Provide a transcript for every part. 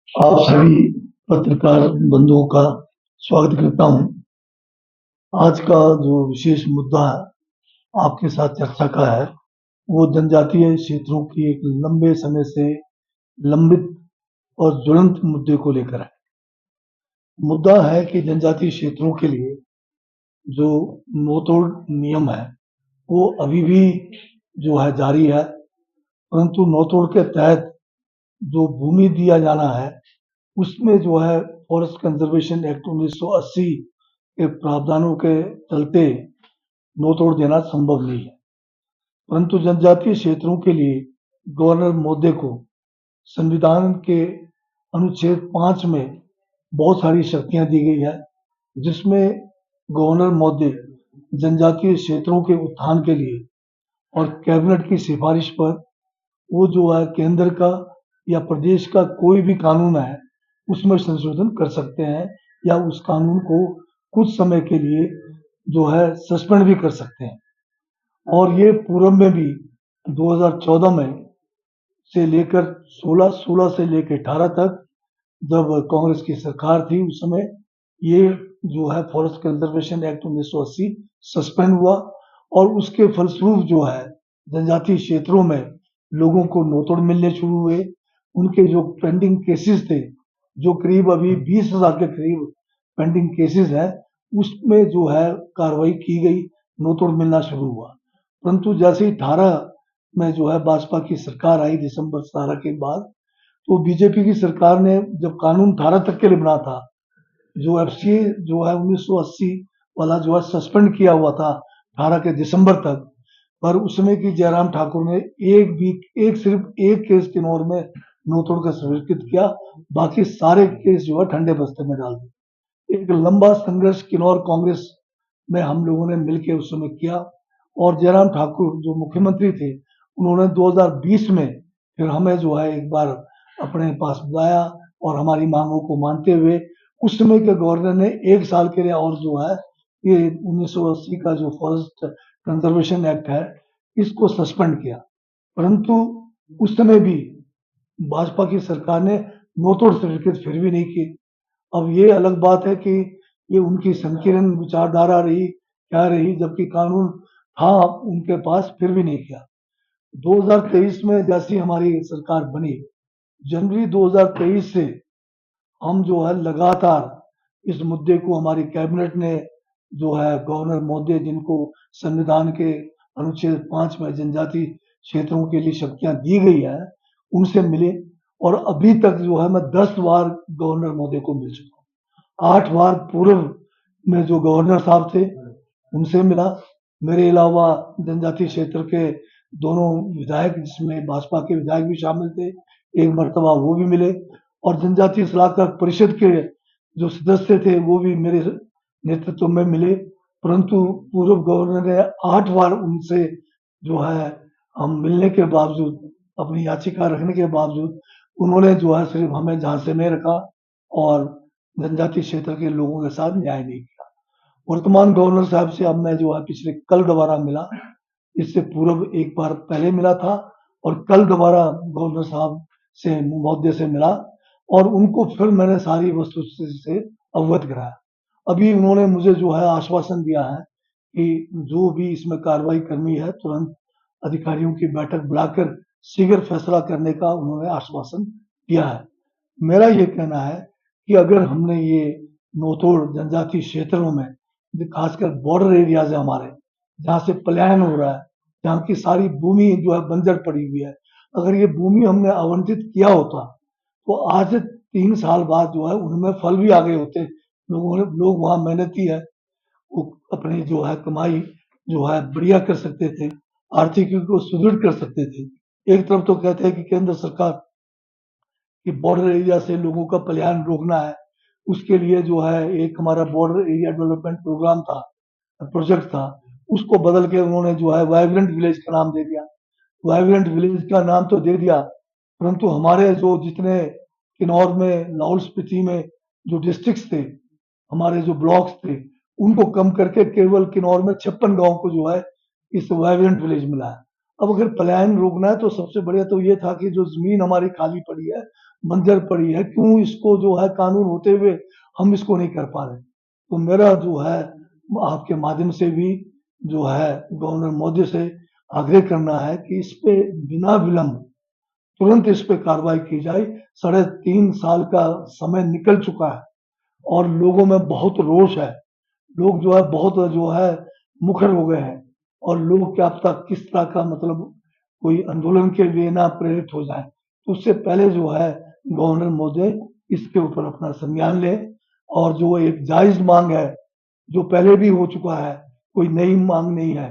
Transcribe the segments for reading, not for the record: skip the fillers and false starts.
आप सभी पत्रकार बंधुओं का स्वागत करता हूं। आज का जो विशेष मुद्दा आपके साथ चर्चा का है, वो जनजातीय क्षेत्रों की एक लंबे समय से लंबित और ज्वलंत मुद्दे को लेकर है। मुद्दा है कि जनजातीय क्षेत्रों के लिए जो नो-तोड़ नियम है, वो अभी भी जो है जारी है, परंतु नो-तोड़ के तहत जो भूमि दिया जाना है, उसमें जो है फॉरेस्ट कंजर्वेशन एक्ट 1980 के प्रावधानों के चलते नो-तोड़ देना संभव नहीं है। परंतु जनजातीय क्षेत्रों के लिए गवर्नर महोदय को संविधान के अनुच्छेद 5 में बहुत सारी शक्तियां दी गई है, जिसमें गवर्नर महोदय जनजातीय क्षेत्रों के उत्थान के लिए और कैबिनेट की सिफारिश पर वो जो है केंद्र का या प्रदेश का कोई भी कानून है, उसमें संशोधन कर सकते हैं या उस कानून को कुछ समय के लिए जो है सस्पेंड भी कर सकते हैं। और ये पूर्व में भी 2014 में से लेकर 16 से लेकर 18 तक जब कांग्रेस की सरकार थी, उस समय ये जो है फॉरेस्ट कंजर्वेशन एक्ट 1980 सस्पेंड हुआ और उसके फलस्वरूप जो है जनजातीय क्षेत्रों में लोगों को नो-तोड़ मिलने शुरू हुए। उनके जो पेंडिंग केसेस थे, जो करीब अभी 20,000 के करीब पेंडिंग केसेस है, उसमें जो है कार्रवाई की गई, नो-तोड़ मिलना शुरू हुआ। परंतु जैसे ही 18 में जो है भाजपा की सरकार आई दिसंबर 17 के बाद, तो बीजेपी की सरकार ने जब कानून 18 तक के लिए बना था, जो एफसीए जो है 1980 वाला जो है सस्पेंड किया हुआ था 18 के दिसंबर तक, पर उसमें की जयराम ठाकुर ने सिर्फ एक केस किन्नौर में नो-तोड़ का स्वीकृत किया, बाकी सारे केस जो है ठंडे बस्ते में डाल दिए। एक लंबा संघर्ष किन्नौर कांग्रेस में हम लोगों ने मिलकर उस समय किया और जयराम ठाकुर जो मुख्यमंत्री थे, उन्होंने 2020 में फिर हमें जो है एक बार अपने पास बुलाया और हमारी मांगों को मानते हुए उस समय के गवर्नर ने 1 साल के लिए और जो है ये 1980 का जो फॉरेस्ट कंजर्वेशन एक्ट है, इसको सस्पेंड किया। परंतु उस समय भी भाजपा की सरकार ने नो-तोड़ स्वीकृत फिर भी नहीं की। अब ये अलग बात है कि ये उनकी संकीर्ण विचारधारा रही, क्या रही, जबकि कानून था उनके पास, फिर भी नहीं किया। 2023 में जैसी हमारी सरकार बनी, जनवरी 2023 से हम जो है लगातार इस मुद्दे को हमारी कैबिनेट ने जो है गवर्नर महोदय जिनको संविधान के अनुच्छेद 5 में जनजाति क्षेत्रों के लिए शक्तियां दी गई है, उनसे मिले और अभी तक जो है मैं 10 बार गवर्नर महोदय को मिल चुका हूँ। 8 बार पूर्व में जो गवर्नर साहब थे, उनसे मिला। मेरे अलावा जनजातीय क्षेत्र के दोनों विधायक, जिसमें भाजपा के विधायक भी शामिल थे, एक मर्तबा वो भी मिले और जनजातीय सलाहकार परिषद के जो सदस्य थे, वो भी मेरे नेतृत्व में मिले। परंतु पूर्व गवर्नर ने 8 बार उनसे जो है हम मिलने के बावजूद, अपनी याचिका रखने के बावजूद, उन्होंने जो है सिर्फ हमें झांसे में रखा और जनजातीय क्षेत्र के लोगों के साथ न्याय नहीं किया। वर्तमान गवर्नर साहब से अब मैं जो है पिछले कल दोबारा मिला, इससे पूर्व एक बार पहले मिला था और कल दोबारा गवर्नर साहब से महोदय से मिला और उनको फिर मैंने सारी वस्तुस्थिति से अवगत कराया। अभी उन्होंने मुझे जो है आश्वासन दिया है कि जो भी इसमें कार्रवाई करनी है, तुरंत अधिकारियों की बैठक बुलाकर शीघ्र फैसला करने का उन्होंने आश्वासन दिया है। मेरा ये कहना है कि अगर हमने ये नो-तोड़ जनजातीय क्षेत्रों में, खासकर बॉर्डर एरियाज है हमारे, जहाँ से पलायन हो रहा है, जहाँ की सारी भूमि जो है बंजर पड़ी हुई है, अगर ये भूमि हमने आवंटित किया होता, तो आज 3 साल बाद जो है उनमें फल भी आ गए होते। लोग वहाँ मेहनती है, वो अपनी जो है कमाई जो है बढ़िया कर सकते थे, आर्थिकी को सुदृढ़ कर सकते थे। एक तरफ तो कहते हैं कि केंद्र सरकार कि बॉर्डर एरिया से लोगों का पलायन रोकना है, उसके लिए जो है एक हमारा बॉर्डर एरिया डेवलपमेंट प्रोग्राम था, प्रोजेक्ट था, उसको बदल के उन्होंने जो है वाइब्रेंट विलेज का नाम दे दिया। वाइब्रेंट विलेज का नाम तो दे दिया, परंतु हमारे जो जितने किन्नौर में, लाहौल स्पीति में जो डिस्ट्रिक्ट्स थे, हमारे जो ब्लॉक्स थे, उनको कम करके केवल किन्नौर में 56 गांव को जो है इस वाइब्रेंट विलेज मिला है। अब अगर पलायन रोकना है तो सबसे बढ़िया तो ये था कि जो जमीन हमारी खाली पड़ी है, बंजर पड़ी है, क्यों इसको जो है कानून होते हुए हम इसको नहीं कर पा रहे। तो मेरा जो है आपके माध्यम से भी जो है गवर्नर मोदी से आग्रह करना है कि इस पे बिना विलंब तुरंत इस पे कार्रवाई की जाए। 3.5 साल का समय निकल चुका है और लोगों में बहुत रोष है। लोग जो है बहुत जो है मुखर हो गए हैं और लोग क्या पता किस तरह का मतलब कोई आंदोलन के लिए ना प्रेरित हो जाए। तो उससे पहले जो है गवर्नर महोदय इसके ऊपर अपना संज्ञान ले और जो एक जायज मांग है, जो पहले भी हो चुका है, कोई नई मांग नहीं है,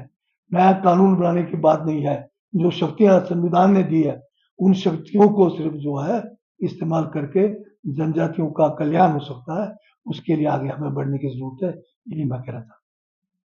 नया कानून बनाने की बात नहीं है। जो शक्तियां संविधान ने दी है, उन शक्तियों को सिर्फ जो है इस्तेमाल करके जनजातियों का कल्याण हो सकता है। उसके लिए आगे हमें बढ़ने की जरूरत है, यही मैं कह रहा था।